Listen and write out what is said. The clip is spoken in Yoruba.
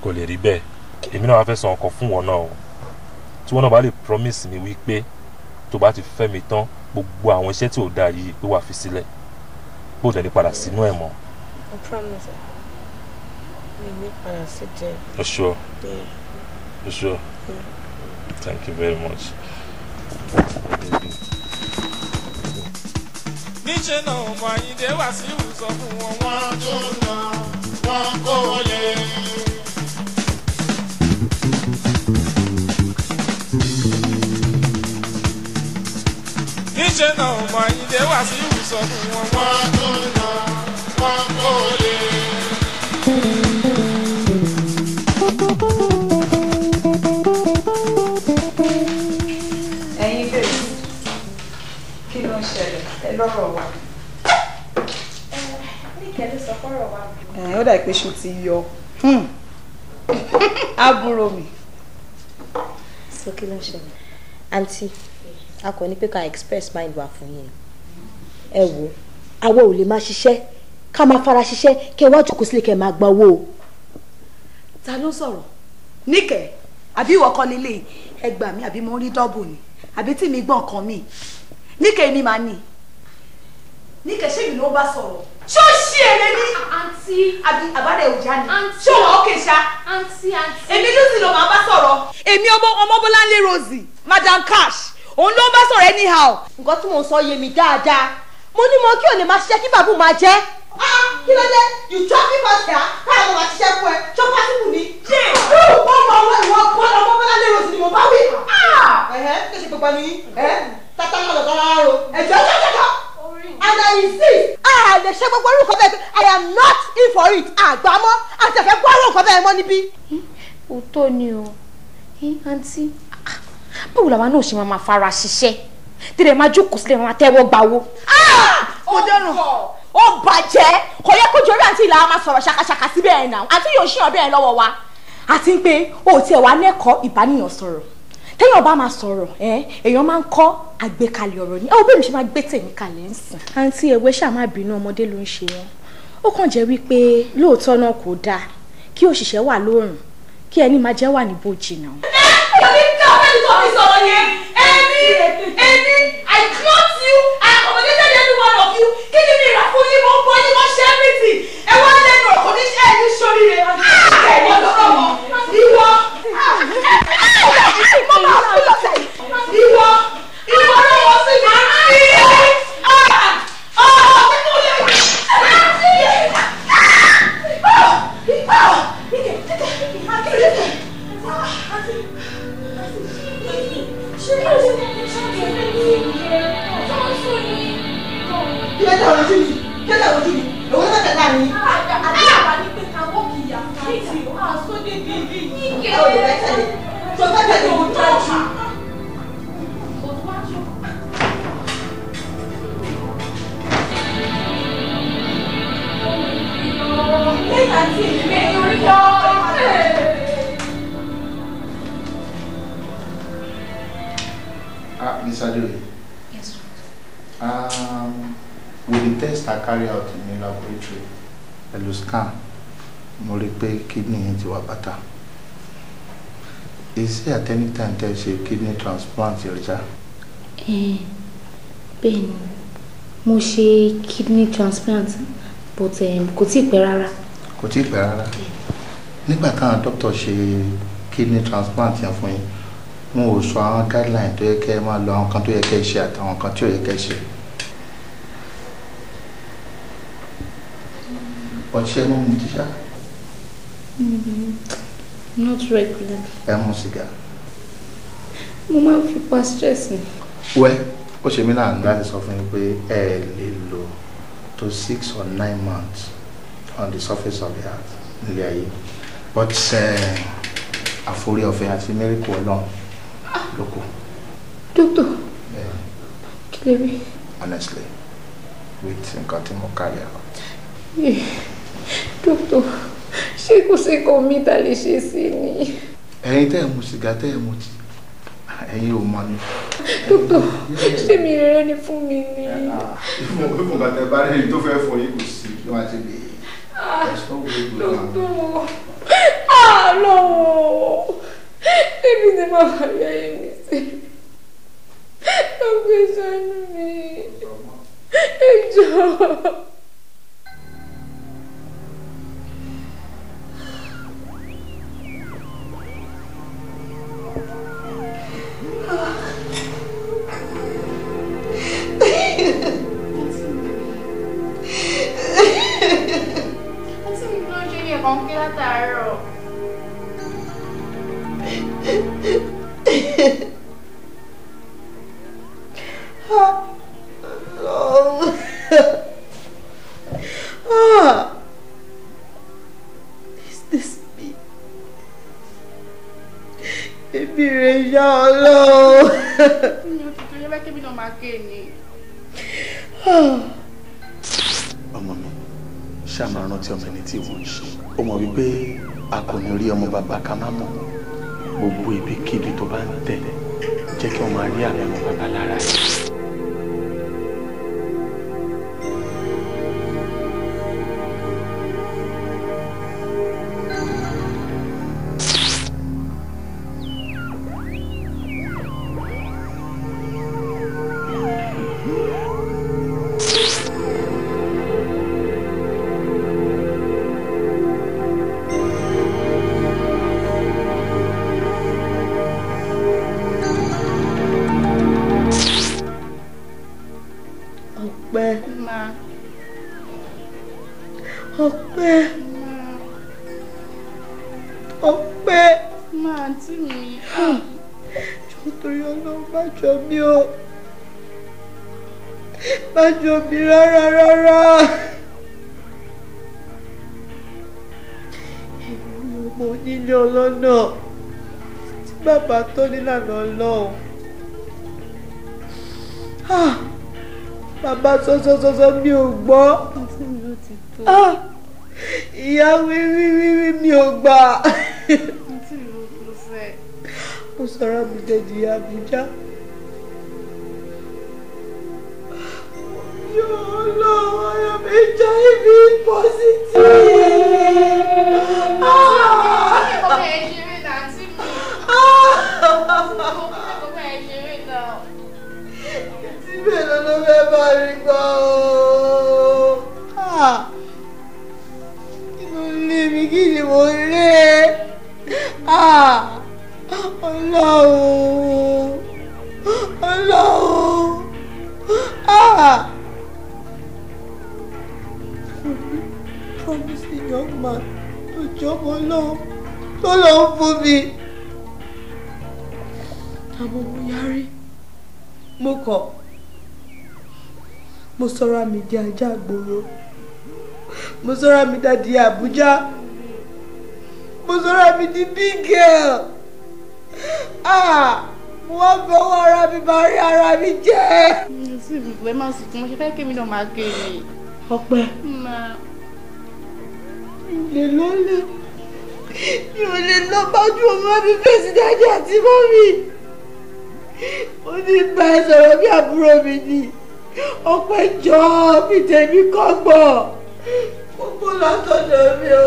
kò lè rí bẹ́ẹ̀ èmi náà wá fẹ́ sọ nǹkan fún wọn náà o tí wọn náà bá lè promise mi wípé tó bá ti fẹ́ mi tán gbogbo àwọn iṣẹ́ tí ò dáa yìí ló wà fi sílẹ̀ bó dẹ̀ lè padà sínú ẹ̀ mọ́. I promise mi ní padà sí jẹ́. You sure? Yeah. You sure? Yeah. Thank you very much. níṣẹ́ náà ọmọ Àyìndé Wàsíù sọ fún wọn wọ́n tó lọ wọ́n kó lè. níṣẹ́ náà ọmọ Àyìndé Wàsíù sọ fún wọn wọ́n tó lọ wọ́n kó lè. ẹ̀yin bèrè kí ló ń ṣẹlẹ̀ ẹ lọ́rọ̀ wa. ní kẹ́lẹ́ sọ fọ́rọ̀ wa. ó dà pé ṣu ti yọ àbúrò mi. so kí ló ń ṣẹlẹ̀ àǹtí a kò ní pé ká express mind wa fún yín ẹ wo àwa ò lè máa ṣiṣẹ́ ká máa fara ṣiṣẹ́ kẹ́ wá jókòó sílé kẹ́ máa gba owó o. ta ló sọ̀rọ̀ níkẹ́ àbí ìwọ kọ́ nílé ẹ gbà mí àbí mo rí dọ́bù ni àbí tí mi gbọ́n kan mi níkẹ́ ni màá ní níkẹ́ ṣé mi ló bá sọ̀rọ̀ ṣé ó ṣí èrè ní àǹtí àbí àbádẹ òjá ni àǹtí ṣé òun ókè ṣá àǹtí èmi Lucy ló máa bá sọ̀rọ̀ èmi ọmọ Bọ́láńlé Rosie Madam Cash òun ló ń bá sọ̀rọ̀ anyhow. nǹkan tí mò ń sọ yé mi dáadáa mo ní mo kí ò lè máa ṣiṣẹ́ kí bàbá máa jẹ́. kí ló dé you drop me pass here káàmù máa ṣiṣẹ́ fún ẹ ṣọ́ pásítù ni. ṣé ó mọ ọwọ́ ìwọ bọ́lá ọmọ Bọ́láńlé Rosie ni mo bá wí. kí ṣe pípa ní tata náà lọ́tọ́ rárá o ẹ̀jọ̀ jẹ́jẹ́jọ́ and I insist. lè ṣe gbogbo orúkọ bẹ́ẹ̀ I am not in for it àgbàmọ́ àtẹ̀fẹ́ gbọ́ orúkọ bẹ́ẹ̀ mọ́ níbí. òótọ́ ni o àǹtí báwo làwa náà ṣe máa fara ṣiṣẹ́ tẹ́lẹ̀ máa jókòó sílẹ̀ máa tẹ́wọ́ gbàwó. mo dẹ́nu ó bàjẹ́ kò yẹ kó jọrí àǹtí ìlà máa sọ̀rọ̀ ṣàkàṣàkà síbẹ̀ ẹ̀ náà àǹtí yóò ṣìyàn bẹ́ẹ̀ lọ́wọ́ wa àti pé ó tiẹ̀ wá lẹ́kọ̀ọ́ ìbáníyàn sọ̀rọ̀ téèyàn bá máa sọ̀rọ̀ èèyàn máa ń kọ́ àgbékalẹ̀ ọ̀rọ̀ ni ẹ wo bẹ́ẹ̀ mi ṣe máa gbé tèmi kalẹ̀ ń sìn. àǹtí ẹ̀wẹ́ ṣáà má bínú ọmọdé ló ń ṣe wọn ó kàn jẹ́ wípé lóòótọ́ náà kò dáa kí òṣìṣẹ́ wà lóòrùn kí ẹni máa jẹ́ wà ní bòjì náà. I clothe you, I accommodated every one of you. Kí ni mi rà fún yín, mo ń bọ́ yín, mo ṣe everything. Ẹ wá lẹ́nu ọ̀kọ́ ní ṣe ẹni sórí rẹ̀. Ìwọ lọ́rọ̀ mọ̀, ìwọ. Ìwọ lọ́wọ́ sí mi. Miss Adeoye. Yes. With the test I carry out in the laboratory, pẹ̀lú scan, mo rí pé kidney yẹn ti wà bàtà. Is there at any time tẹ́ ṣe kidney transplant yẹn? bẹ́ẹ̀ ni mo ṣe kidney transplant but kò tí ì pẹ́ rárá. Kò tí ì pẹ́ rárá. Nígbà táwọn doctor ṣe kidney transplant yẹn fún yín, wọn ò sọ àwọn guideline tó yẹ kẹ́ ẹ máa lo àwọn kan tó yẹ kẹ́ ẹ ṣe àtàwọn kan tí ò yẹ kẹ́ ẹ ṣe. Ọ̀ṣẹ́ mú mu tíṣà. Not regular. Ẹ mú sìgá. Mo máa ń fi pa stress ni. Wẹ́ ó ṣe mí láàánú láti sọ fún yín pé ẹ lè lò tó 6 or 9 months on the surface of the earth nílé ayé but àforí ọ̀fẹ́ àti mẹ́ríkù ọlọ́run ló kù. Doctor, kí lè rí? Honestly, with nǹkan tí mo carry out. Doctor, ṣé kò sí nǹkan mi ta lè ṣe sí ni? Ẹ̀yin tẹ́ ẹ̀ mu sìgá tẹ́ ẹ̀ mu tí ẹ̀yin ò mọ ni. Doctor, ṣé mi rere ni fún mi ni? Ìfúnkan tẹ bá rẹ̀ tó fẹ́ fọ yín kò sí ló wá ti lè. Doctor, tí mo bá yọ èmi sí ọgbẹ́ ìṣàánú mi ẹjọ́. Con qué lataro. Is this me? Baby Reja Ọlọ́run. Mi ò ti tó yẹ bá kébì náà máa ké ni. Ọmọ mi, ṣáà máa rántí ọmọ ẹni tí wọ́n ń ṣe. Ó mọ̀ wípé a kò ní rí ọmọ bàbá ká má mọ̀. Gbogbo ibikíbi tó bá ń tẹ̀ jẹ́ kí wọ́n máa rí àmì ọmọ bàbá lára ẹ̀. Bájọ́ mi rárá. Èmi ò mọ nílé ọlọ́nà tí bàbá tó nílànà ọlọ́run. Bàbá sọ́sọ́sọ́sọ́ mi ò gbọ́. Ìyá wíwíwíwí mi ò gbà. Mo sọ̀rọ̀ mi dẹ̀dí Àbújá. Lord, I'm HIV positive. Promising young man to jump along, tó lọ fún mi. Àmọ́ mo yarí, mo kọ̀, mo sọra mi di ajá àgbòrò, mo sọra mi di Àbújá, mo sọra mi di big girl. Mo wá fọwọ́ ara mi bá rí ara mi jẹ́. Sí ìbùkún ẹ máa sì tún mo ṣe fẹ́ kí mi náà máa kéré. Ọpẹ́. Mi ò lè lọ bájú ọmọ mi fèsì dájú àti mọ́mì. Mo ní bá ẹ sọ̀rọ̀ bí àbúrò mi ni. Ọpẹ́ jọ mi tèmi kọ́gbọ̀n. Gbogbo látọ̀dọ̀ mi o.